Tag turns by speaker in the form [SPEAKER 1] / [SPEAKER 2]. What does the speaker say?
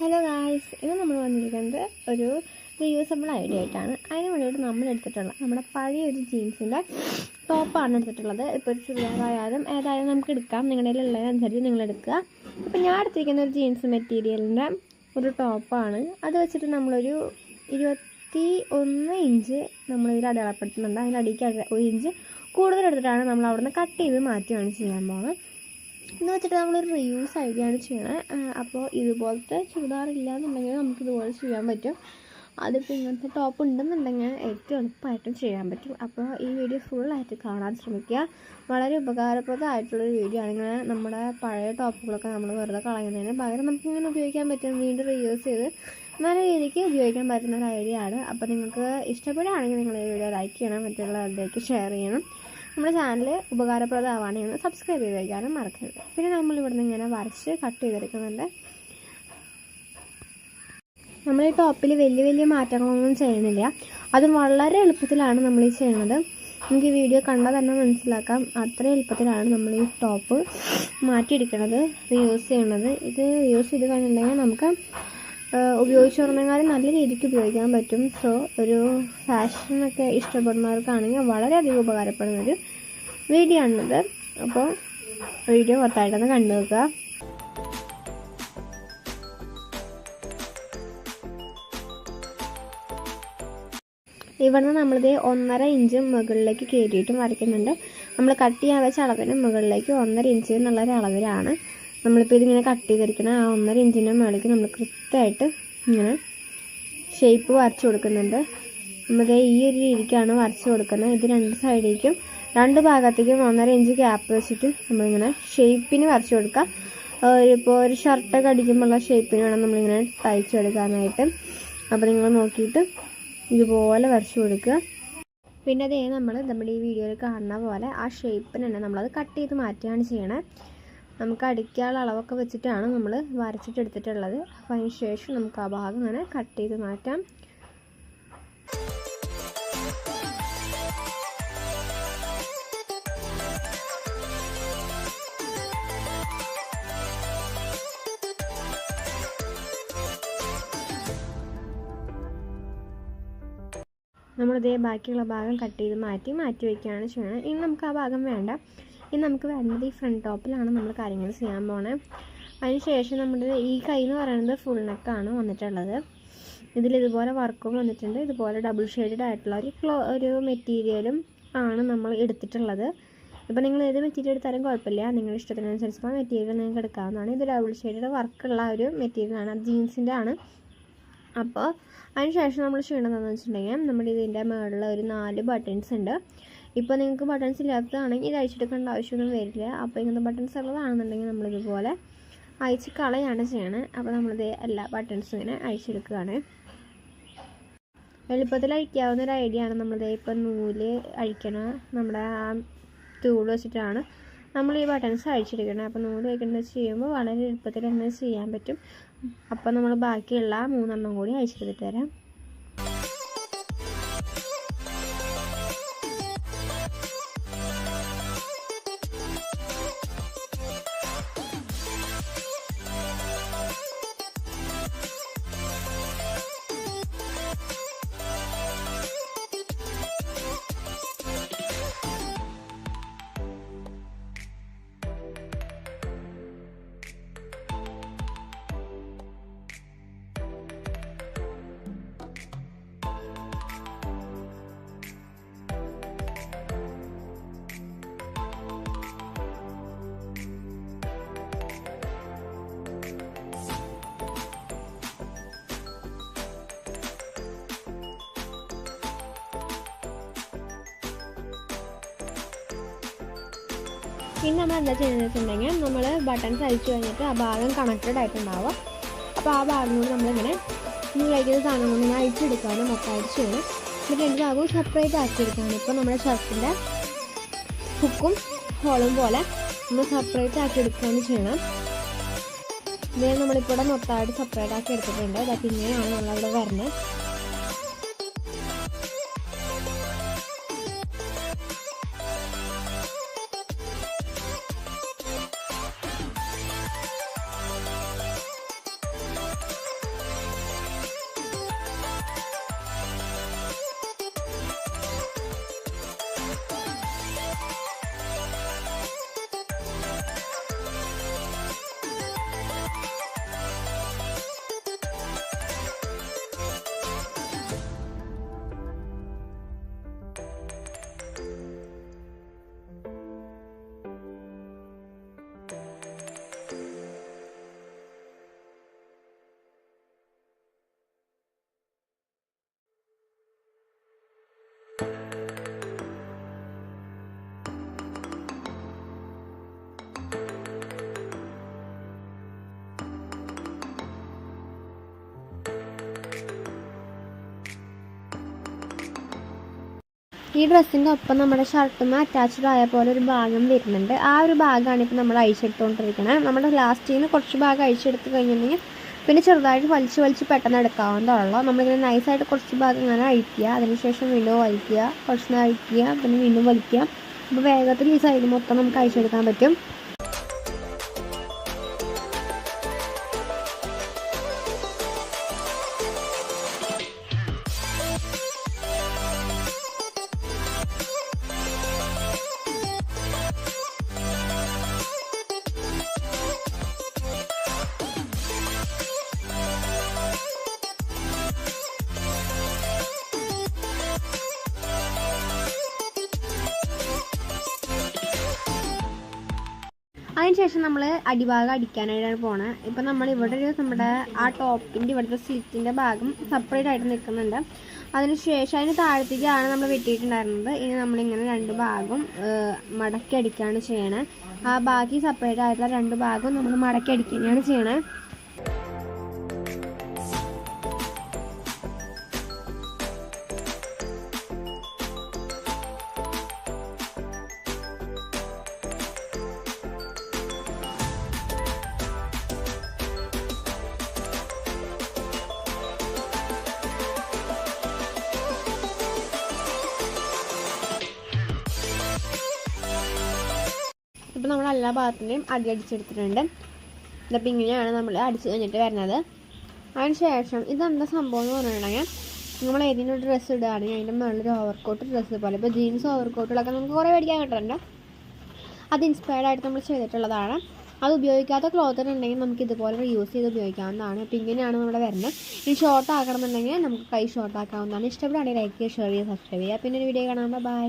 [SPEAKER 1] Hello guys, ഇന്ന് നമ്മൾ വന്നിരിക്കുന്നത് ഒരു റീയൂസബിൾ ഐഡിയ ആയിട്ടാണ്. അതിന് വേണ്ടിയിട്ട് നമ്മൾ എടുത്തിട്ടുള്ള നമ്മുടെ പഴയ ഒരു ജീൻസിൻ്റെ ടോപ്പാണ് എടുത്തിട്ടുള്ളത്. ഇപ്പോൾ ഒരു ചുരിദാറായാലും ഏതായാലും നമുക്ക് എടുക്കാം, നിങ്ങളുടെ കയ്യിലുള്ളതനുസരിച്ച് നിങ്ങൾ എടുക്കുക. ഇപ്പോൾ ഞാൻ എടുത്തിരിക്കുന്ന ഒരു ജീൻസ് മെറ്റീരിയലിൻ്റെ ഒരു ടോപ്പാണ്. അത് വെച്ചിട്ട് നമ്മളൊരു 21 ഇഞ്ച് നമ്മളിതിൽ അടയാളപ്പെടുത്തുന്നുണ്ട്. അതിൻ്റെ അടിക്ക് 1 ഇഞ്ച് കൂടുതൽ എടുത്തിട്ടാണ് നമ്മൾ അവിടെ നിന്ന് കട്ട് ചെയ്ത് മാറ്റുകയാണ് ചെയ്യാൻ പോകുന്നത്. എന്ന് വെച്ചിട്ട് നമ്മളൊരു റീയൂസ് ഐഡിയയാണ് ചെയ്യണത്. അപ്പോൾ ഇതുപോലത്തെ ചുരിദാർ ഇല്ലയെന്നുണ്ടെങ്കിൽ നമുക്കിതുപോലെ ചെയ്യാൻ പറ്റും. അതിപ്പോൾ ഇങ്ങനത്തെ ടോപ്പ് ഉണ്ടെന്നുണ്ടെങ്കിൽ ഏറ്റവും എളുപ്പമായിട്ടും ചെയ്യാൻ പറ്റും. അപ്പോൾ ഈ വീഡിയോ ഫുള്ളായിട്ട് കാണാൻ ശ്രമിക്കുക. വളരെ ഉപകാരപ്രദമായിട്ടുള്ളൊരു വീഡിയോ ആണ്. ഇങ്ങനെ നമ്മുടെ പഴയ ടോപ്പുകളൊക്കെ നമ്മൾ വെറുതെ കളയുന്നതിന് പകരം നമുക്കിങ്ങനെ ഉപയോഗിക്കാൻ പറ്റും. വീണ്ടും റീയൂസ് ചെയ്ത് നല്ല രീതിക്ക് ഉപയോഗിക്കാൻ പറ്റുന്ന ഒരു ഐഡിയ ആണ്. അപ്പോൾ നിങ്ങൾക്ക് ഇഷ്ടപ്പെടുകയാണെങ്കിൽ നിങ്ങൾ ഈ വീഡിയോ ലൈക്ക് ചെയ്യണം, മറ്റുള്ളവരിലേക്ക് ഷെയർ ചെയ്യണം. നമ്മുടെ ചാനൽ ഉപകാരപ്രദമാണെങ്കിൽ സബ്സ്ക്രൈബ് ചെയ്ത് വയ്ക്കാനും മറക്കരുത്. പിന്നെ നമ്മളിവിടെ നിന്ന് ഇങ്ങനെ വരച്ച് കട്ട് ചെയ്തെടുക്കുന്നുണ്ട്. നമ്മൾ ഈ ടോപ്പിൽ വലിയ മാറ്റങ്ങളൊന്നും ചെയ്യുന്നില്ല. അത് വളരെ എളുപ്പത്തിലാണ് നമ്മൾ ഈ ചെയ്യുന്നത്. നമുക്ക് ഈ വീഡിയോ കണ്ടാൽ തന്നെ മനസ്സിലാക്കാം, അത്ര എളുപ്പത്തിലാണ് നമ്മൾ ഈ ടോപ്പ് മാറ്റിയെടുക്കുന്നത്, റീയൂസ് ചെയ്യണത്. ഇത് റീയൂസ് ചെയ്ത് കഴിഞ്ഞിട്ടുണ്ടെങ്കിൽ നമുക്ക് ഉപയോഗിച്ച് തുടങ്ങിയാൽ നല്ല രീതിക്ക് ഉപയോഗിക്കാൻ പറ്റും. സോ ഒരു ഫാഷനൊക്കെ ഇഷ്ടപ്പെടുന്നവർക്കാണെങ്കിൽ വളരെയധികം ഉപകാരപ്പെടുന്നൊരു വീഡിയോ ആണിത്. അപ്പോൾ വീഡിയോ മൊത്തമായിട്ടൊന്ന് കണ്ടു നോക്കുക. ഇവിടുന്ന് നമ്മളിത് 1.5 ഇഞ്ച് മുകളിലേക്ക് കയറ്റിയിട്ടും വരയ്ക്കുന്നുണ്ട്. നമ്മൾ കട്ട് ചെയ്യാൻ വെച്ച അളവിന് മുകളിലേക്ക് 1.5 ഇഞ്ച് എന്നുള്ളൊരു അളവിലാണ് നമ്മളിപ്പോൾ ഇതിങ്ങനെ കട്ട് ചെയ്തിരിക്കണം. ആ 1.5 ഇഞ്ചിൻ്റെ മുകളിലേക്ക് നമ്മൾ കൃത്യമായിട്ട് ഇങ്ങനെ ഷേപ്പ് വരച്ച് കൊടുക്കുന്നുണ്ട്. നമ്മുടെ ഈ ഒരു രീതിക്കാണ് വരച്ച് കൊടുക്കുന്നത്. ഇത് രണ്ട് ഭാഗത്തേക്കും 1.5 ഇഞ്ച് ഗ്യാപ്പ് വെച്ചിട്ട് നമ്മളിങ്ങനെ ഷേപ്പിന് വരച്ച് കൊടുക്കുക. ഇപ്പോൾ ഒരു ഷർട്ടൊക്കെ അടിക്കുമ്പോഴുള്ള ഷേപ്പിന് വേണം നമ്മളിങ്ങനെ തയ്ച്ചെടുക്കാനായിട്ട്. അപ്പോൾ നിങ്ങൾ നോക്കിയിട്ട് ഇതുപോലെ വരച്ച് കൊടുക്കുക. പിന്നെ അതേ നമ്മുടെ ഈ വീഡിയോയിൽ കാണുന്ന പോലെ ആ ഷേപ്പിന് തന്നെ നമ്മളത് കട്ട് ചെയ്ത് മാറ്റുകയാണ് ചെയ്യണത്. നമുക്ക് അടിക്കാനുള്ള അളവൊക്കെ വെച്ചിട്ടാണ് നമ്മൾ വരച്ചിട്ടെടുത്തിട്ടുള്ളത്. അപ്പോൾ അതിന് ശേഷം നമുക്ക് ആ ഭാഗം ഇങ്ങനെ കട്ട് ചെയ്ത് മാറ്റാം. നമ്മളിതേ ബാക്കിയുള്ള ഭാഗം കട്ട് ചെയ്ത് മാറ്റി വയ്ക്കുകയാണ് ചെയ്യണത്. ഇനി നമുക്ക് ആ ഭാഗം വേണ്ട. ഇനി നമുക്ക് വേണ്ടത് ഈ ഫ്രണ്ട് ടോപ്പിലാണ് നമ്മൾ കാര്യങ്ങൾ ചെയ്യാൻ പോണത്. അതിന് ശേഷം നമ്മുടെ ഈ കൈ എന്ന് പറയുന്നത് ഫുൾ നെക്കാണ് വന്നിട്ടുള്ളത്. ഇതിലിതുപോലെ വർക്കും വന്നിട്ടുണ്ട്. ഇതുപോലെ ഡബിൾ ഷെയ്ഡഡ് ആയിട്ടുള്ള ഒരു മെറ്റീരിയലും ആണ് നമ്മൾ എടുത്തിട്ടുള്ളത്. ഇപ്പോൾ നിങ്ങൾ ഏത് മെറ്റീരിയൽ എടുത്താലും കുഴപ്പമില്ല, നിങ്ങളുടെ ഇഷ്ടത്തിനനുസരിച്ച് മെറ്റീരിയൽ നിങ്ങൾക്ക് എടുക്കാവുന്നതാണ്. ഇത് ഡബിൾ ഷെയ്ഡഡ് വർക്കുള്ള ഒരു മെറ്റീരിയലാണ്, അത് ജീൻസിൻ്റെ ആണ്. അപ്പോൾ അതിന് ശേഷം നമ്മൾ ചെയ്യണമെന്ന് വെച്ചിട്ടുണ്ടെങ്കിൽ നമ്മുടെ ഇതിൻ്റെ മുകളിൽ ഒരു 4 ബട്ടൺസ് ഉണ്ട്. ഇപ്പോൾ നിങ്ങൾക്ക് ബട്ടൺസ് ഇല്ലാത്തതാണെങ്കിൽ ഇത് അഴിച്ചെടുക്കേണ്ട ആവശ്യമൊന്നും വരില്ല. അപ്പോൾ ഇങ്ങനത്തെ ബട്ടൺസ് ഉള്ളതാണെന്നുണ്ടെങ്കിൽ നമ്മളിതുപോലെ അഴിച്ച് കളയാണ് ചെയ്യണത്. അപ്പോൾ നമ്മളിത് എല്ലാ ബട്ടൺസും ഇങ്ങനെ അഴിച്ചെടുക്കുകയാണ്. എളുപ്പത്തിൽ അഴിക്കാവുന്ന ഒരു ഐഡിയ ആണ്. നമ്മളിത് ഇപ്പോൾ നൂല് അഴിക്കണ നമ്മുടെ ആ ടൂൾ വെച്ചിട്ടാണ് നമ്മൾ ഈ ബട്ടൺസ് അഴിച്ചെടുക്കണം. അപ്പോൾ നൂല് വയ്ക്കുന്നത് ചെയ്യുമ്പോൾ വളരെ എളുപ്പത്തിൽ തന്നെ ചെയ്യാൻ പറ്റും. അപ്പോൾ നമ്മൾ ബാക്കിയുള്ള 3 എണ്ണം കൂടി അഴിച്ചെടുത്തിട്ട് തരാം. ഇനി നമ്മൾ എന്താ ചെയ്യുന്നത് വെച്ചിട്ടുണ്ടെങ്കിൽ നമ്മൾ ബട്ടൺസ് അഴിച്ചു കഴിഞ്ഞിട്ട് ആ ഭാഗം കണക്റ്റഡ് ആയിട്ടുണ്ടാവുക. അപ്പോൾ ആ ഭാഗം കൊണ്ട് നമ്മളിങ്ങനെ കഴിക്കുന്ന സാധനം കൊണ്ട് ഇങ്ങനെ അഴിച്ചെടുക്കാനും മൊത്തം അഴിച്ചു ചെയ്യണം. എന്നിട്ട് 2 ഭാഗവും സെപ്പറേറ്റ് ആക്കിയെടുക്കുകയാണ്. ഇപ്പോൾ നമ്മുടെ ഷർട്ടിൻ്റെ ഹുക്കും ഹോളും പോലെ നമ്മൾ സെപ്പറേറ്റ് ആക്കിയെടുക്കുകയാണ് ചെയ്യണം. ഇത് നമ്മളിപ്പോൾ ഇവിടെ മൊത്തമായിട്ട് സെപ്പറേറ്റ് ആക്കി എടുത്തിട്ടുണ്ട്. അതൊക്കെ ഇങ്ങനെയാണ് നമ്മളവിടെ വരുന്നത്. ഈ ഡ്രസ്സിൻ്റെ ഒപ്പം നമ്മുടെ ഷർട്ടും അറ്റാച്ച്ഡ് ആയ പോലെ ഒരു ഭാഗം വരുന്നുണ്ട്. ആ ഒരു ഭാഗമാണ് ഇപ്പോൾ നമ്മൾ അഴിച്ചെടുത്തുകൊണ്ടിരിക്കുന്നത്. നമ്മുടെ ലാസ്റ്റിൽ നിന്ന് കുറച്ച് ഭാഗം അഴിച്ചെടുത്ത് കഴിഞ്ഞിട്ടുണ്ടെങ്കിൽ പിന്നെ ചെറുതായിട്ട് വലിച്ച് പെട്ടെന്ന് എടുക്കാവുന്നതുള്ളൂ. നമ്മളിങ്ങനെ നൈസായിട്ട് കുറച്ച് ഭാഗം ഇങ്ങനെ അഴിക്കുക, അതിനുശേഷം വീണ്ടും വലിക്കുക, കുറച്ച് നേരം അഴിക്കുക, പിന്നെ വീണ്ടും വലിക്കുക. അപ്പോൾ വേഗത്തിൽ ഈ സൈഡ് മൊത്തം നമുക്ക് അഴിച്ചെടുക്കാൻ പറ്റും. അതിനുശേഷം നമ്മൾ അടിഭാഗം അടിക്കാനായിട്ടാണ് പോണത്. ഇപ്പം നമ്മൾ ഇവിടെ നമ്മുടെ ആ ടോപ്പിൻ്റെ ഇവിടുത്തെ സ്ലിറ്റിൻ്റെ ഭാഗം സെപ്പറേറ്റ് ആയിട്ട് നിൽക്കുന്നുണ്ട്. അതിനുശേഷം അതിന് താഴത്തേക്കാണ് നമ്മൾ വെട്ടിയിട്ടുണ്ടായിരുന്നത്. ഇനി നമ്മളിങ്ങനെ രണ്ട് ഭാഗം മടക്കി അടിക്കുകയാണ് ചെയ്യണത്. ആ ബാക്കി സെപ്പറേറ്റ് ആയിട്ടുള്ള രണ്ട് ഭാഗവും നമ്മൾ മടക്കി അടിക്കുകയാണ് ചെയ്യണത്. ഇപ്പോൾ നമ്മൾ എല്ലാ ഭാഗത്തിൻ്റെയും അടിച്ചെടുത്തിട്ടുണ്ട്. ഇതപ്പോൾ ഇങ്ങനെയാണ് നമ്മൾ അടിച്ച് കഴിഞ്ഞിട്ട് വരുന്നത്. അതിന് ശേഷം ഇതെന്താ സംഭവം എന്ന് പറഞ്ഞിട്ടുണ്ടെങ്കിൽ, നമ്മൾ ഏതെങ്കിലും ഒരു ഡ്രസ്സ് ഇടുകയാണെങ്കിൽ അതിൻ്റെ മുകളിലൊരു ഓവർകോട്ട് ഡ്രസ്സ് പോലെ, ഇപ്പോൾ ജീൻസ് ഓവർകോട്ടുകളൊക്കെ നമുക്ക് കുറേ മേടിക്കാൻ കിട്ടുന്നുണ്ട്. അത് ഇൻസ്പയർഡ് ആയിട്ട് നമ്മൾ ചെയ്തിട്ടുള്ളതാണ്. അത് ഉപയോഗിക്കാത്ത ക്ലോത്ത് ഉണ്ടെങ്കിൽ നമുക്ക് ഇതുപോലെ റീയൂസ് ചെയ്ത് ഉപയോഗിക്കാവുന്നതാണ്. അപ്പോൾ ഇങ്ങനെയാണ് നമ്മുടെ വരുന്നത്. ഇനി ഷോർട്ട് ആക്കണമെന്നുണ്ടെങ്കിൽ നമുക്ക് കൈ ഷോർട്ട് ആക്കാവുന്നതാണ്. ഇഷ്ടപ്പെടുകയാണെങ്കിൽ ലൈക്ക് ചെയ്യുക, ഷെയർ ചെയ്യുക, സബ്സ്ക്രൈബ് ചെയ്യുക. പിന്നെ ഒരു വീഡിയോ കാണാം. ബൈ.